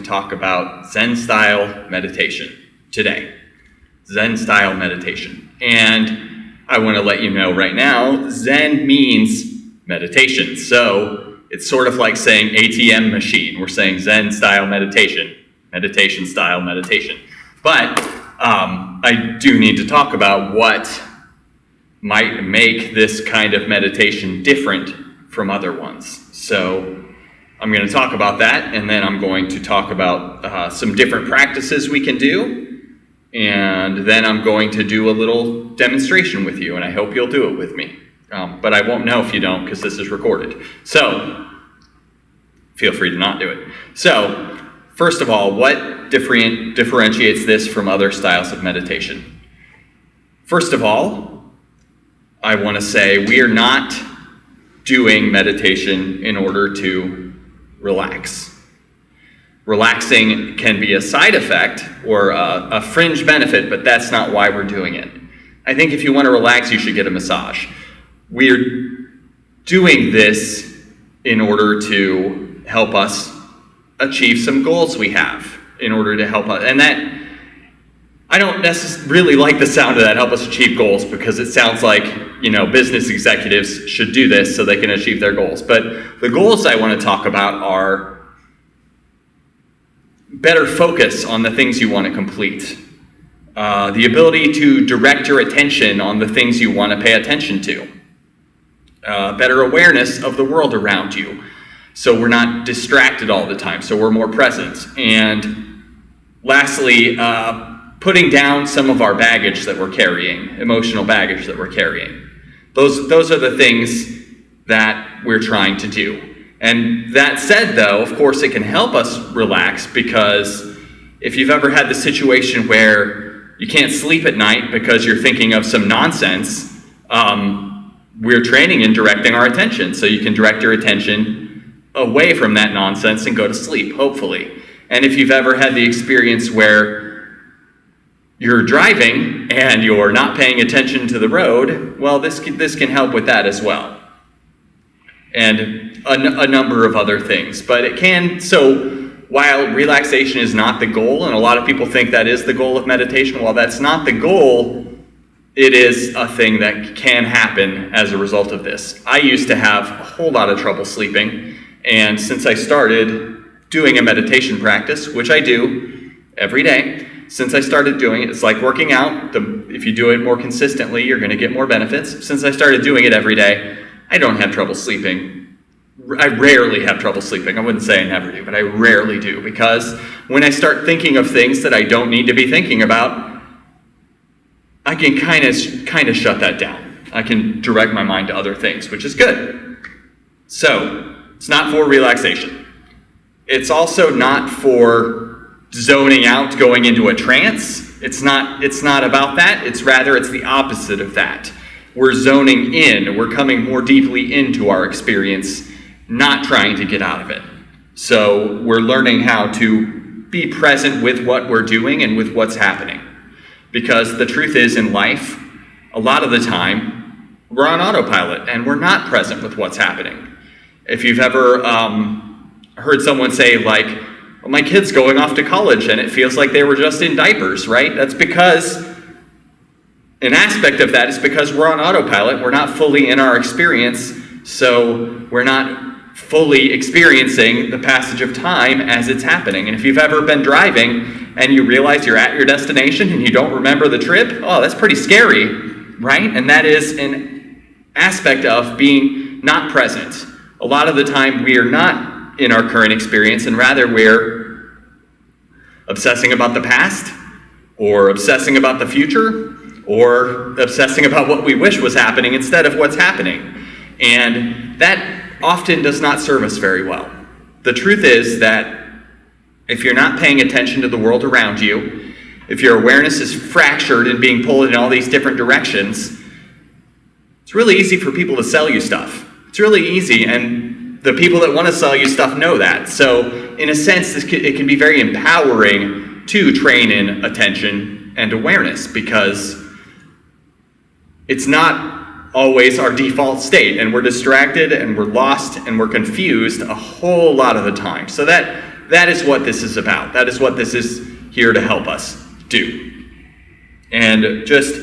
to talk about Zen-style meditation today. Zen-style meditation. And I want to let you know right now, Zen means meditation. So it's sort of like saying ATM machine. We're saying Zen-style meditation, meditation-style meditation. But I do need to talk about what might make this kind of meditation different from other ones. So I'm going to talk about that, and then I'm going to talk about some different practices we can do, and then I'm going to do a little demonstration with you, and I hope you'll do it with me. But I won't know if you don't, because this is recorded. So feel free to not do it. So first of all, what differentiates this from other styles of meditation? First of all, I want to say we are not doing meditation in order to relax. Relaxing can be a side effect or a fringe benefit, but that's not why we're doing it. I think if you want to relax, you should get a massage. We're doing this in order to help us achieve some goals we have, in order to help us. And that, I don't really like the sound of that, help us achieve goals, because it sounds like, business executives should do this so they can achieve their goals. But the goals I want to talk about are better focus on the things you want to complete, the ability to direct your attention on the things you want to pay attention to, better awareness of the world around you, so we're not distracted all the time, so we're more present. And lastly, putting down some of our baggage that we're carrying, emotional baggage that we're carrying. Those are the things that we're trying to do. And that said, though, of course, it can help us relax, because if you've ever had the situation where you can't sleep at night because you're thinking of some nonsense, we're training in directing our attention. So you can direct your attention away from that nonsense and go to sleep, hopefully. And if you've ever had the experience where you're driving and you're not paying attention to the road, well, this can help with that as well. And a number of other things. But it can, so while relaxation is not the goal, and a lot of people think that is the goal of meditation, while that's not the goal, it is a thing that can happen as a result of this. I used to have a whole lot of trouble sleeping, and since I started doing a meditation practice, which I do every day, since I started doing it, it's like working out. If you do it more consistently, you're going to get more benefits. Since I started doing it every day, I don't have trouble sleeping. I rarely have trouble sleeping. I wouldn't say I never do, but I rarely do, because when I start thinking of things that I don't need to be thinking about, I can kind of shut that down. I can direct my mind to other things, which is good. So it's not for relaxation. It's also not for zoning out, going into a trance. It's not about that. It's the opposite of that. We're zoning in. We're coming more deeply into our experience, not trying to get out of it. So we're learning how to be present with what we're doing and with what's happening. Because the truth is, in life, a lot of the time, we're on autopilot and we're not present with what's happening. If you've ever heard someone say, like, well, my kid's going off to college and it feels like they were just in diapers, right? That's because an aspect of that is because we're on autopilot. We're not fully in our experience, so we're not fully experiencing the passage of time as it's happening. And if you've ever been driving and you realize you're at your destination and you don't remember the trip, oh, that's pretty scary, right? And that is an aspect of being not present. A lot of the time we are not in our current experience, and rather we're obsessing about the past, or obsessing about the future, or obsessing about what we wish was happening instead of what's happening. And that often does not serve us very well. The truth is that if you're not paying attention to the world around you, if your awareness is fractured and being pulled in all these different directions, it's really easy for people to sell you stuff. It's really easy, and the people that want to sell you stuff know that. So in a sense, it can be very empowering to train in attention and awareness, because it's not always our default state, and we're distracted and we're lost and we're confused a whole lot of the time. So that That is what this is about. That is what this is here to help us do. And just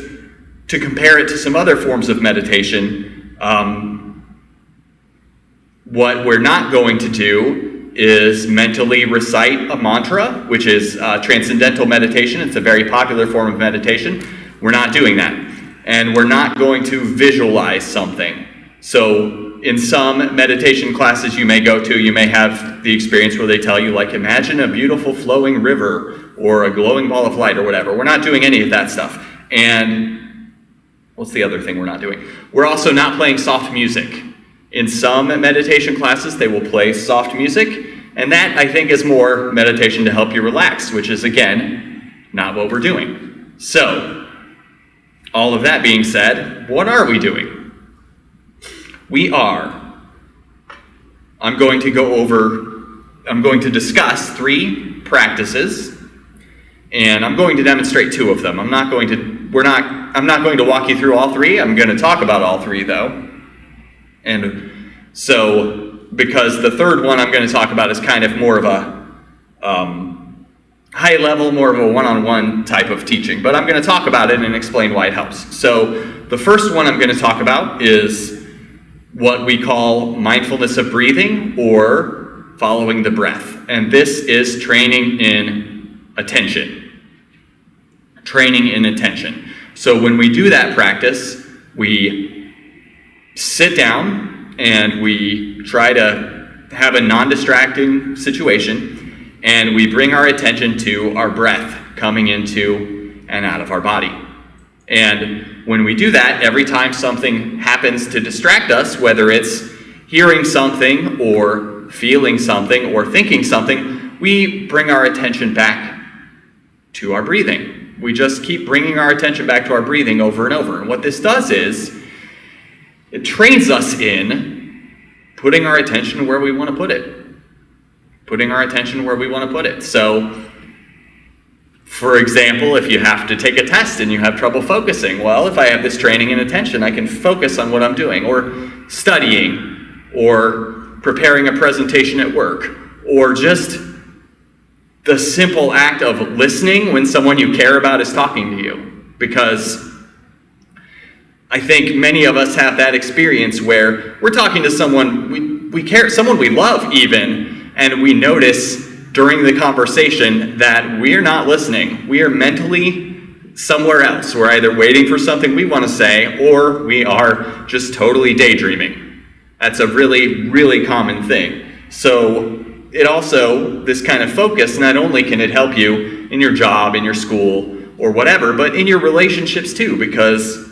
to compare it to some other forms of meditation, what we're not going to do is mentally recite a mantra, which is transcendental meditation. It's a very popular form of meditation. We're not doing that. And we're not going to visualize something. So in some meditation classes you may go to, you may have the experience where they tell you, like, imagine a beautiful flowing river or a glowing ball of light or whatever. We're not doing any of that stuff. And what's the other thing we're not doing? We're also not playing soft music. In some meditation classes, they will play soft music, and that, I think, is more meditation to help you relax, which is, again, not what we're doing. So, all of that being said, what are we doing? I'm going to discuss 3 practices, and I'm going to demonstrate 2 of them. I'm not going to walk you through all 3. I'm going to talk about all 3, though. And so, because the third one I'm going to talk about is kind of more of a high level, more of a one-on-one type of teaching. But I'm going to talk about it and explain why it helps. So, the first one I'm going to talk about is what we call mindfulness of breathing, or following the breath. And this is training in attention. Training in attention. So when we do that practice, we sit down and we try to have a non-distracting situation, and we bring our attention to our breath coming into and out of our body. And when we do that, every time something happens to distract us, whether it's hearing something or feeling something or thinking something, we bring our attention back to our breathing. We just keep bringing our attention back to our breathing over and over. And what this does is, it trains us in putting our attention where we want to put it. Putting our attention where we want to put it. So, for example, if you have to take a test and you have trouble focusing, well, if I have this training in attention, I can focus on what I'm doing, or studying, or preparing a presentation at work, or just the simple act of listening when someone you care about is talking to you. Because I think many of us have that experience where we're talking to someone we care, someone we love even, and we notice during the conversation that we're not listening. We are mentally somewhere else. We're either waiting for something we want to say, or we are just totally daydreaming. That's a really, really common thing. So it also, this kind of focus, not only can it help you in your job, in your school, or whatever, but in your relationships too, because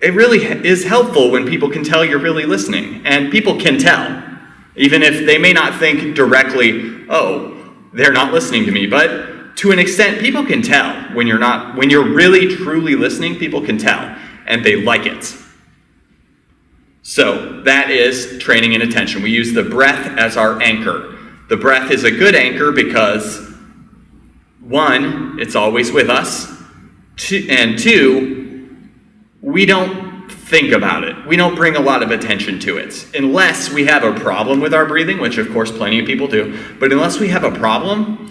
it really is helpful when people can tell you're really listening. And people can tell, even if they may not think directly, oh, they're not listening to me. But to an extent, people can tell when you're really, truly listening, people can tell, and they like it. So that is training in attention. We use the breath as our anchor. The breath is a good anchor because, 1, it's always with us, and 2, we don't think about it. We don't bring a lot of attention to it. Unless we have a problem with our breathing, which of course plenty of people do, but unless we have a problem,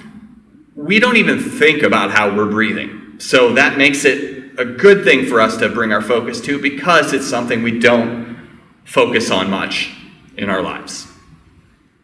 we don't even think about how we're breathing. So that makes it a good thing for us to bring our focus to, because it's something we don't focus on much in our lives.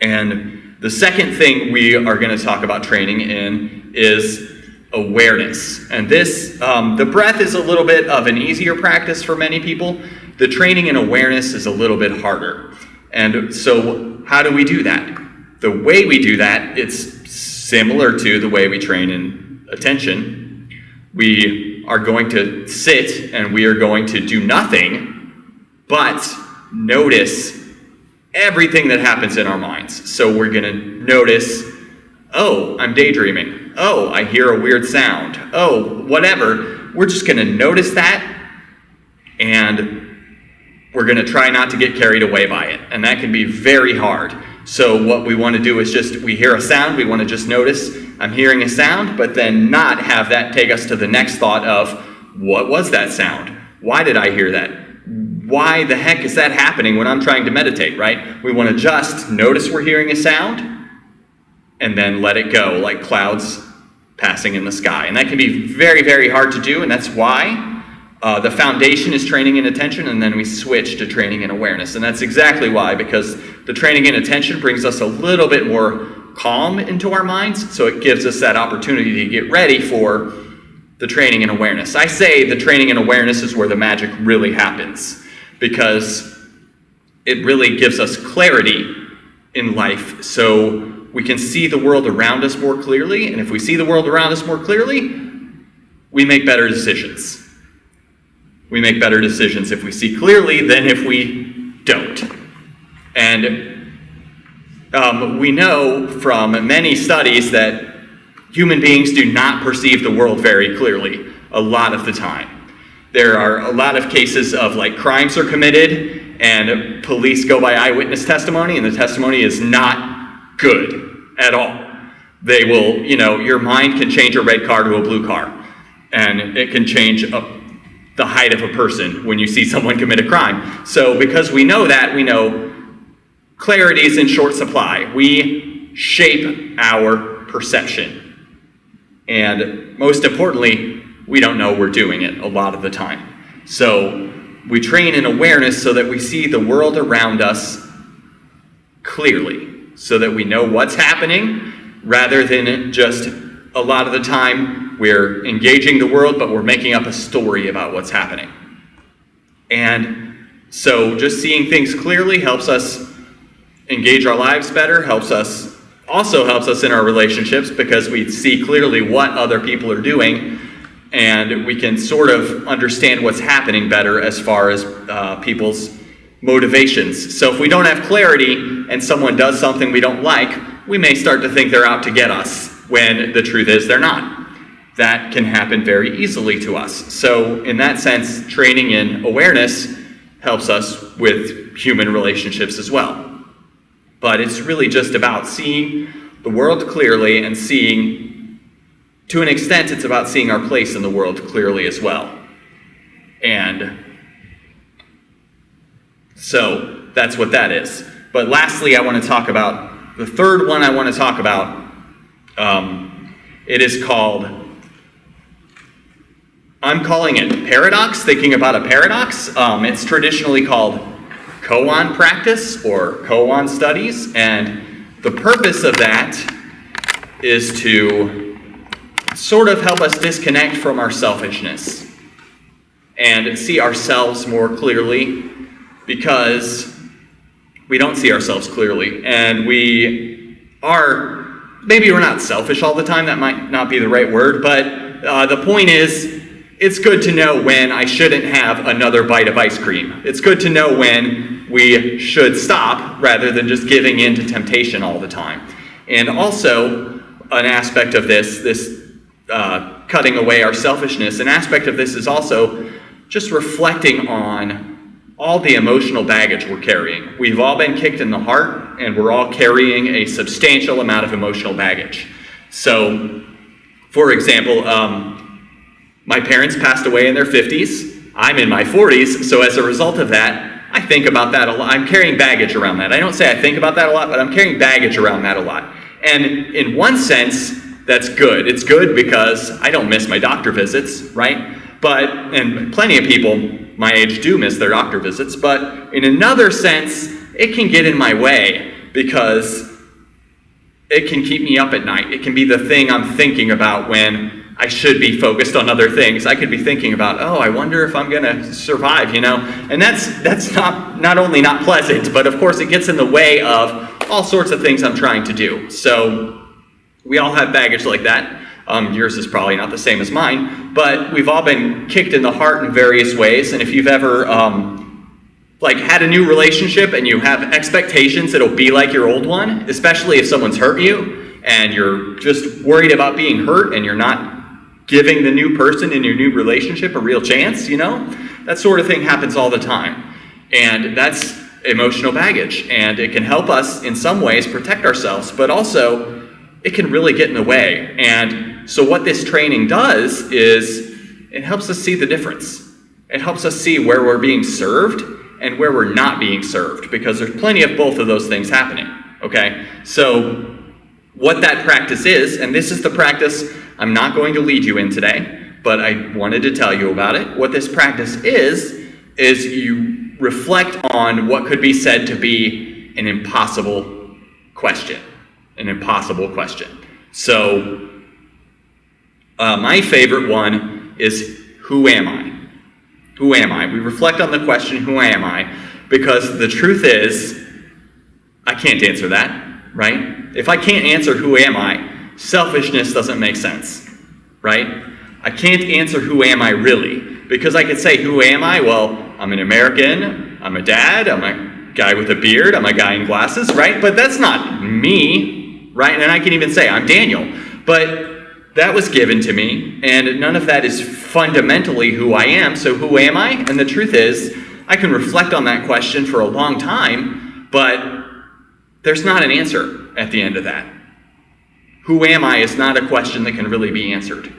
And the second thing we are going to talk about training in is awareness. And this, the breath is a little bit of an easier practice for many people. The training in awareness is a little bit harder. And so how do we do that? The way we do that, it's similar to the way we train in attention. We are going to sit and we are going to do nothing but notice everything that happens in our minds. So we're going to notice, oh, I'm daydreaming. Oh, I hear a weird sound. Oh, whatever. We're just going to notice that, and we're going to try not to get carried away by it. And that can be very hard. So what we want to do is we hear a sound, we want to just notice, I'm hearing a sound, but then not have that take us to the next thought of, what was that sound? Why did I hear that? Why the heck is that happening when I'm trying to meditate, right? We want to just notice we're hearing a sound, and then let it go like clouds passing in the sky. And that can be very, very hard to do, and that's why the foundation is training in attention, and then we switch to training in awareness. And that's exactly why, because the training in attention brings us a little bit more calm into our minds, so it gives us that opportunity to get ready for the training in awareness. I say the training in awareness is where the magic really happens, because it really gives us clarity in life, so we can see the world around us more clearly, and if we see the world around us more clearly, we make better decisions. We make better decisions if we see clearly than if we don't. And we know from many studies that human beings do not perceive the world very clearly a lot of the time. There are a lot of cases of like crimes are committed and police go by eyewitness testimony, and the testimony is not good at all. They will, your mind can change a red car to a blue car, and it can change the height of a person when you see someone commit a crime. So because we know that, we know clarity is in short supply. We shape our perception. And most importantly, we don't know we're doing it a lot of the time. So we train in awareness so that we see the world around us clearly, so that we know what's happening, rather than just a lot of the time we're engaging the world, but we're making up a story about what's happening. And so just seeing things clearly helps us engage our lives better, also helps us in our relationships, because we see clearly what other people are doing, and we can sort of understand what's happening better as far as people's motivations. So if we don't have clarity and someone does something we don't like, we may start to think they're out to get us, when the truth is they're not. That can happen very easily to us. So in that sense, training in awareness helps us with human relationships as well. But it's really just about seeing the world clearly, and seeing, to an extent, it's about seeing our place in the world clearly as well. And so that's what that is. But lastly, I want to talk about the third one I want to talk about. It is called, I'm calling it paradox, thinking about a paradox. It's traditionally called Koan Practice or Koan Studies, and the purpose of that is to sort of help us disconnect from our selfishness and see ourselves more clearly, because we don't see ourselves clearly, and maybe we're not selfish all the time, that might not be the right word, but the point is, it's good to know when I shouldn't have another bite of ice cream. It's good to know when we should stop rather than just giving in to temptation all the time. And also, an aspect of this cutting away our selfishness, an aspect of this is also just reflecting on all the emotional baggage we're carrying. We've all been kicked in the heart, and we're all carrying a substantial amount of emotional baggage. So, for example, my parents passed away in their 50s. I'm in my 40s, so as a result of that, I think about that a lot. I'm carrying baggage around that. I don't say I think about that a lot, but I'm carrying baggage around that a lot. And in one sense, that's good. It's good because I don't miss my doctor visits, right? And plenty of people my age do miss their doctor visits, but in another sense, it can get in my way because it can keep me up at night. It can be the thing I'm thinking about when I should be focused on other things. I could be thinking about, I wonder if I'm going to survive, And that's not only not pleasant, but of course it gets in the way of all sorts of things I'm trying to do. So we all have baggage like that. Yours is probably not the same as mine, but we've all been kicked in the heart in various ways. And if you've ever had a new relationship and you have expectations it'll be like your old one, especially if someone's hurt you and you're just worried about being hurt and you're not giving the new person in your new relationship a real chance, that sort of thing happens all the time. And that's emotional baggage. And it can help us in some ways protect ourselves, but also it can really get in the way. And so what this training does is it helps us see the difference. It helps us see where we're being served and where we're not being served, because there's plenty of both of those things happening, okay? So what that practice is, and this is the practice I'm not going to lead you in today, but I wanted to tell you about it. What this practice is you reflect on what could be said to be an impossible question. An impossible question. So, my favorite one is, who am I? Who am I? We reflect on the question, who am I? Because the truth is, I can't answer that, right? If I can't answer who am I, selfishness doesn't make sense, right? I can't answer who am I really, because I could say, who am I? Well, I'm an American, I'm a dad, I'm a guy with a beard, I'm a guy in glasses, right? But that's not me, right? And I can even say, I'm Daniel. But that was given to me, and none of that is fundamentally who I am, so who am I? And the truth is, I can reflect on that question for a long time, but there's not an answer at the end of that. Who am I is not a question that can really be answered.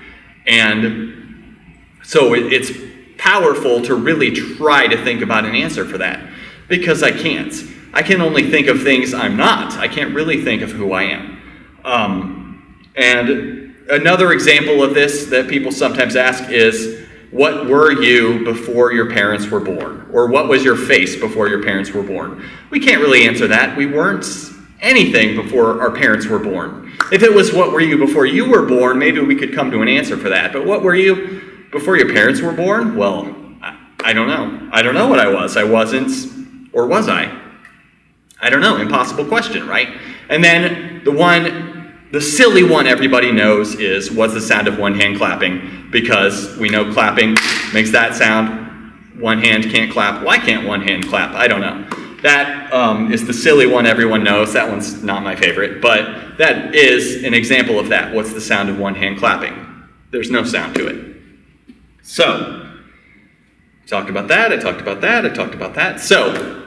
And so it's powerful to really try to think about an answer for that, because I can't. I can only think of things I'm not. I can't really think of who I am. And another example of this that people sometimes ask is, what were you before your parents were born? Or what was your face before your parents were born? We can't really answer that. We weren't anything before our parents were born. If it was what were you before you were born, maybe we could come to an answer for that. But what were you before your parents were born? Well, I don't know. I don't know what I was. I wasn't, or was I? I don't know. Impossible question, right? And then the silly one everybody knows is, what's the sound of one hand clapping? Because we know clapping makes that sound. One hand can't clap. Why can't one hand clap? I don't know. That is the silly one everyone knows. That one's not my favorite, but that is an example of that. What's the sound of one hand clapping? There's no sound to it. So, I talked about that, I talked about that, I talked about that. So,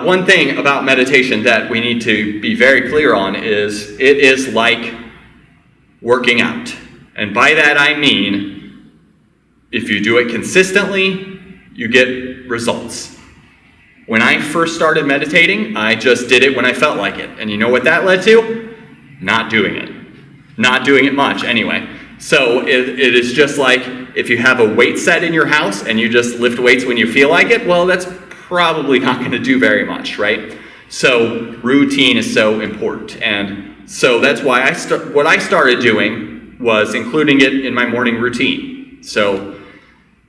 one thing about meditation that we need to be very clear on is it is like working out. And by that I mean, if you do it consistently, you get results. When I first started meditating, I just did it when I felt like it. And you know what that led to? Not doing it. Not doing it much anyway. So it is just like if you have a weight set in your house and you just lift weights when you feel like it, well, that's probably not going to do very much, right? So routine is so important. And so that's why what I started doing was including it in my morning routine. So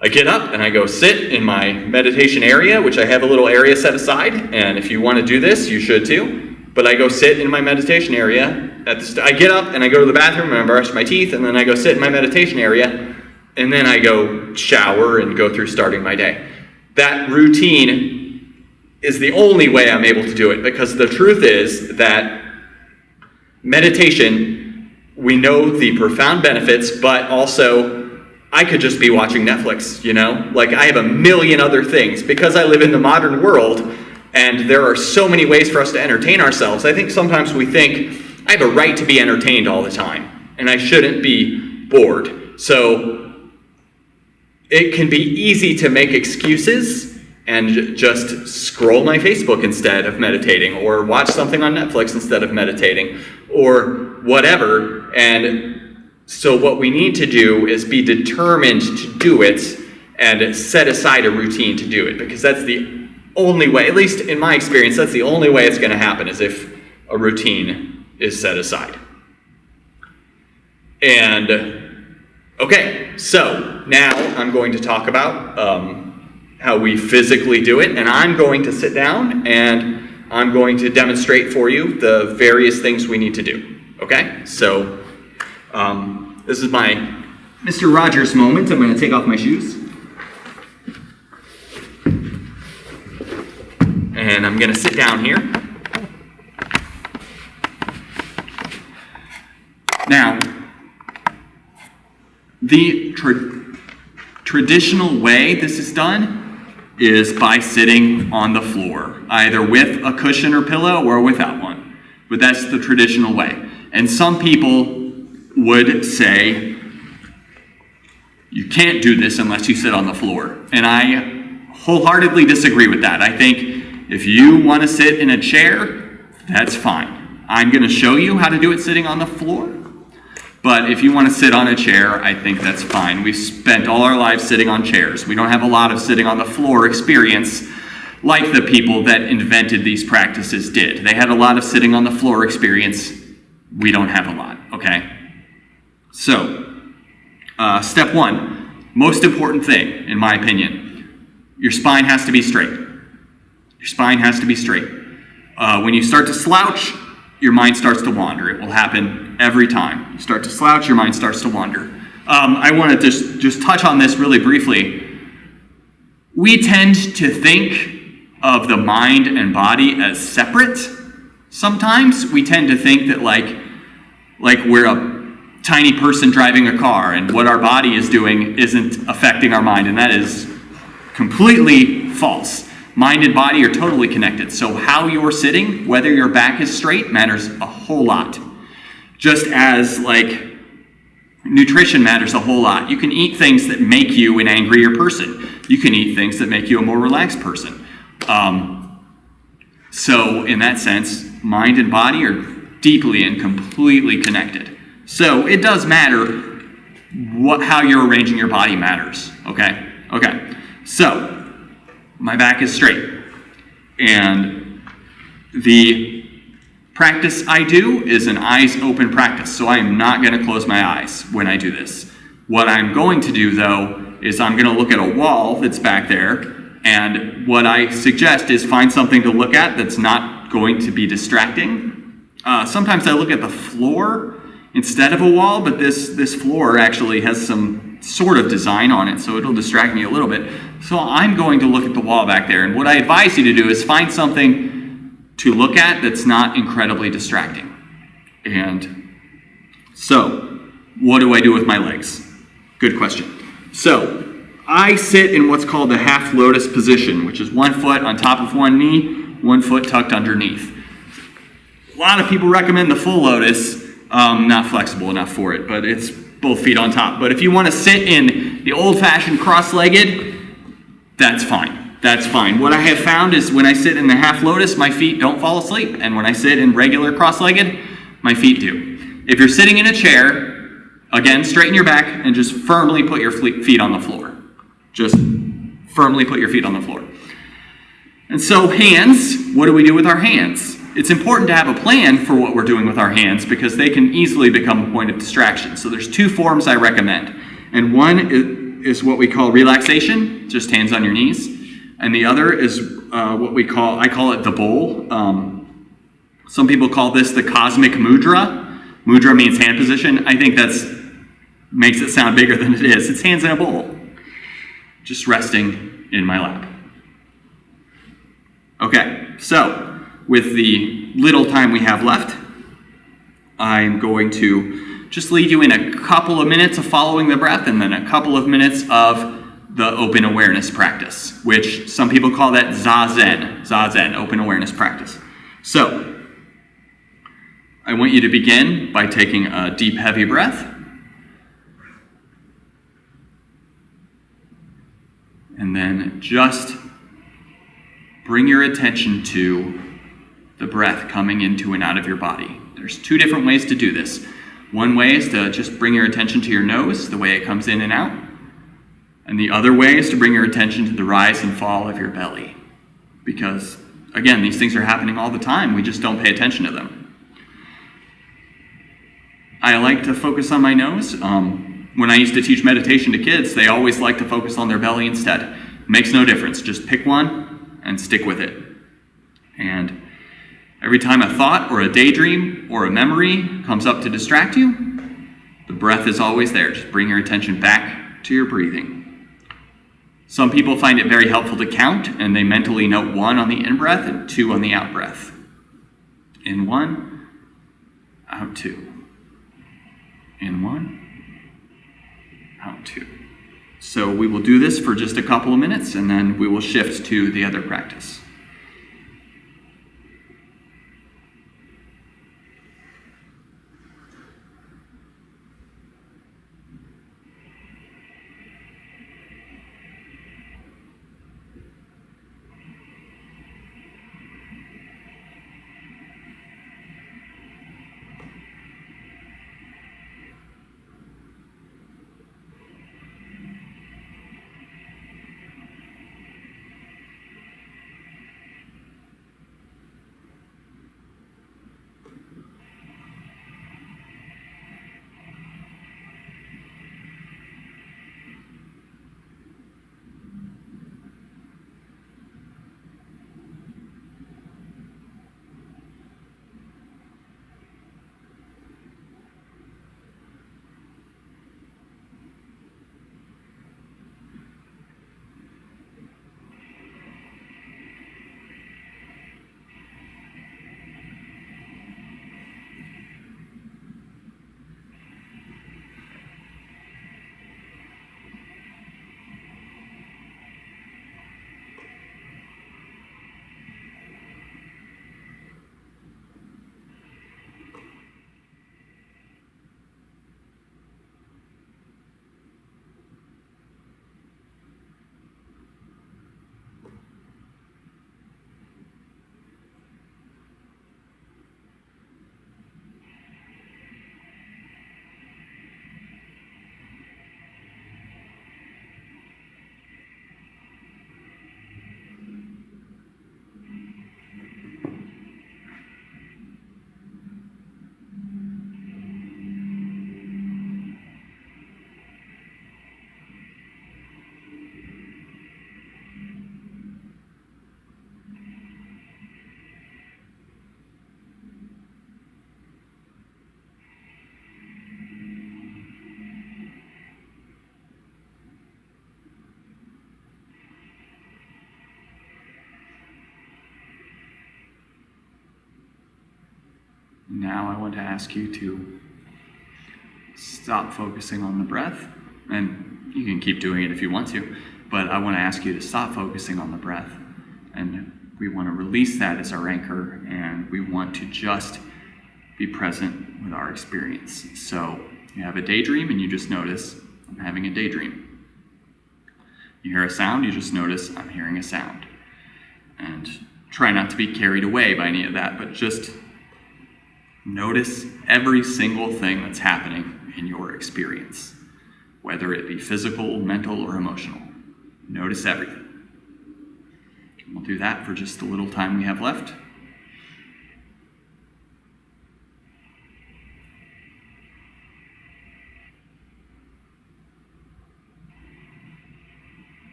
I get up and I go sit in my meditation area, which I have a little area set aside. And if you want to do this, you should too. But I go sit in my meditation area. I get up and I go to the bathroom and I brush my teeth, and then I go sit in my meditation area, and then I go shower and go through starting my day. That routine is the only way I'm able to do it, because the truth is that meditation, we know the profound benefits, but also I could just be watching Netflix, you know? Like, I have a million other things. Because I live in the modern world, and there are so many ways for us to entertain ourselves, I think sometimes we think, I have a right to be entertained all the time, and I shouldn't be bored. So, it can be easy to make excuses and just scroll my Facebook instead of meditating, or watch something on Netflix instead of meditating, or whatever. And so what we need to do is be determined to do it and set aside a routine to do it, because that's the only way, at least in my experience, that's the only way it's going to happen, is if a routine is set aside. And, okay, so now I'm going to talk about how we physically do it, and I'm going to sit down and I'm going to demonstrate for you the various things we need to do, okay? So, this is my Mr. Rogers moment. I'm going to take off my shoes. And I'm going to sit down here. Now, the traditional way this is done is by sitting on the floor, either with a cushion or pillow or without one. But that's the traditional way. And some people would say, you can't do this unless you sit on the floor. And I wholeheartedly disagree with that. I think if you want to sit in a chair, that's fine. I'm going to show you how to do it sitting on the floor. But if you want to sit on a chair, I think that's fine. We've spent all our lives sitting on chairs. We don't have a lot of sitting on the floor experience like the people that invented these practices did. They had a lot of sitting on the floor experience. We don't have a lot, okay? So, step one, most important thing, in my opinion, your spine has to be straight. Your spine has to be straight. When you start to slouch, your mind starts to wander. It will happen every time. You start to slouch, your mind starts to wander. I want to just touch on this really briefly. We tend to think of the mind and body as separate. Sometimes we tend to think that like we're a tiny person driving a car, and what our body is doing isn't affecting our mind, and that is completely false. Mind and body are totally connected. So how you're sitting, whether your back is straight, matters a whole lot. Just as nutrition matters a whole lot. You can eat things that make you an angrier person. You can eat things that make you a more relaxed person. So in that sense, mind and body are deeply and completely connected. So it does matter how you're arranging your body matters. Okay. So my back is straight, and the practice I do is an eyes open practice. So I am not going to close my eyes when I do this. What I'm going to do though is I'm going to look at a wall that's back there. And what I suggest is find something to look at that's not going to be distracting. Sometimes I look at the floor instead of a wall, but this floor actually has some sort of design on it, so it'll distract me a little bit. So I'm going to look at the wall back there. And what I advise you to do is find something to look at that's not incredibly distracting. And so, what do I do with my legs? Good question. So, I sit in what's called the half lotus position, which is one foot on top of one knee, one foot tucked underneath. A lot of people recommend the full lotus. Not flexible enough for it, but it's both feet on top. But if you want to sit in the old-fashioned cross-legged, that's fine. That's fine. What I have found is when I sit in the half lotus, my feet don't fall asleep. And when I sit in regular cross-legged, my feet do. If you're sitting in a chair, again, straighten your back and just firmly put your feet on the floor. Just firmly put your feet on the floor. And so hands, what do we do with our hands? It's important to have a plan for what we're doing with our hands because they can easily become a point of distraction. So there's two forms I recommend. And one is what we call relaxation, just hands on your knees. And the other is I call it the bowl. Some people call this the cosmic mudra. Mudra means hand position. I think makes it sound bigger than it is. It's hands in a bowl, just resting in my lap. Okay, so with the little time we have left, I'm going to just lead you in a couple of minutes of following the breath and then a couple of minutes of the open awareness practice, which some people call that Zazen, open awareness practice. So, I want you to begin by taking a deep, heavy breath. And then just bring your attention to the breath coming into and out of your body. There's two different ways to do this. One way is to just bring your attention to your nose, the way it comes in and out. And the other way is to bring your attention to the rise and fall of your belly. Because, again, these things are happening all the time. We just don't pay attention to them. I like to focus on my nose. When I used to teach meditation to kids, they always like to focus on their belly instead. Makes no difference. Just pick one and stick with it. And every time a thought or a daydream or a memory comes up to distract you, the breath is always there. Just bring your attention back to your breathing. Some people find it very helpful to count, and they mentally note 1 on the in-breath and 2 on the out-breath. In 1, out 2. In 1, out 2. So we will do this for just a couple of minutes, and then we will shift to the other practice. Now I want to ask you to stop focusing on the breath, and you can keep doing it if you want to, but I want to ask you to stop focusing on the breath, and we want to release that as our anchor, and we want to just be present with our experience. So you have a daydream and you just notice, I'm having a daydream. You hear a sound, you just notice, I'm hearing a sound. And try not to be carried away by any of that, but just notice every single thing that's happening in your experience, whether it be physical, mental, or emotional. Notice everything. We'll do that for just the little time we have left.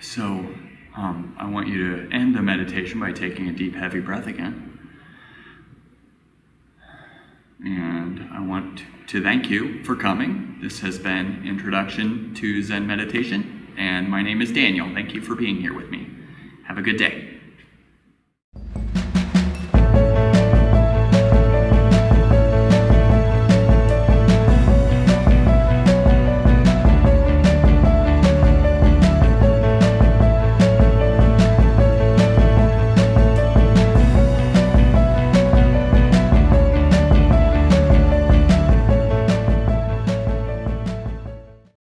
So I want you to end the meditation by taking a deep, heavy breath again. And I want to thank you for coming. This has been Introduction to Zen Meditation, and my name is Daniel. Thank you for being here with me. Have a good day.